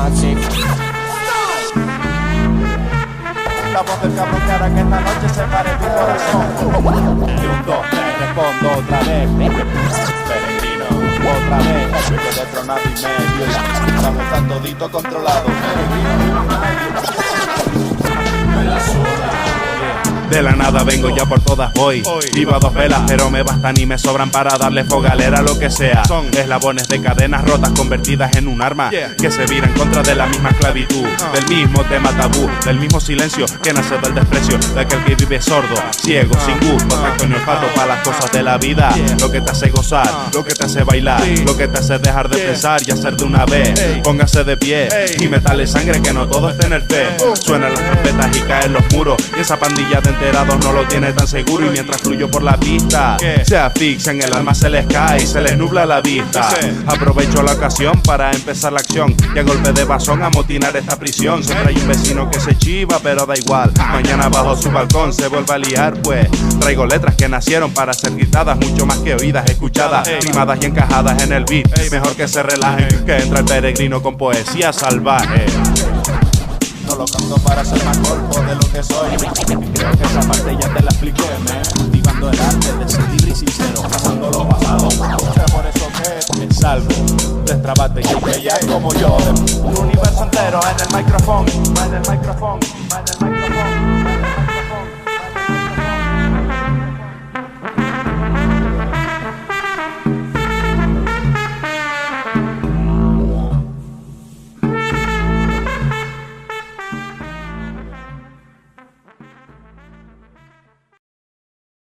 así. La voz del cabrón que hará que esta noche se pare tu corazón. Y un, dos, tres, respondo otra vez. Peregrino, otra vez. Que de tronado y medio. Vamos, está todito controlado. Peregrino, me la suda. De la nada vengo, ya por todas voy. Vivo a dos velas, pero me bastan y me sobran para darle fogalera a lo que sea. Son eslabones de cadenas rotas convertidas en un arma que se vira en contra de la misma esclavitud, del mismo tema tabú, del mismo silencio que nace del desprecio de aquel que vive sordo, ciego, sin gusto, tacto ni olfato para las cosas de la vida. Lo que te hace gozar, lo que te hace bailar, lo que te hace dejar de pensar y hacer de una vez. Póngase de pie y metale sangre, que no todo es tener fe. Suenan las trompetas y caen los muros, y esa pandilla de enterados no lo tiene tan seguro. Y mientras fluyo por la pista, se asfixian, el alma se les cae y se les nubla la vista. Aprovecho la ocasión para empezar la acción y a golpe de basón amotinar esta prisión. Siempre hay un vecino que se chiva, pero da igual, mañana bajo su balcón se vuelve a liar. Pues traigo letras que nacieron para ser gritadas, mucho más que oídas, escuchadas, rimadas y encajadas en el beat. Mejor que se relajen, que entra el peregrino con poesía salvaje. No lo canto para ser más corto de lo que soy. Creo que esa parte ya te la expliqué, cultivando el arte de ser libre y sincero, pasando lo pasado. Es por eso que me salvo, destrabate y que ya es como yo. Un universo entero en el micrófono, en el micrófono, en el micrófono.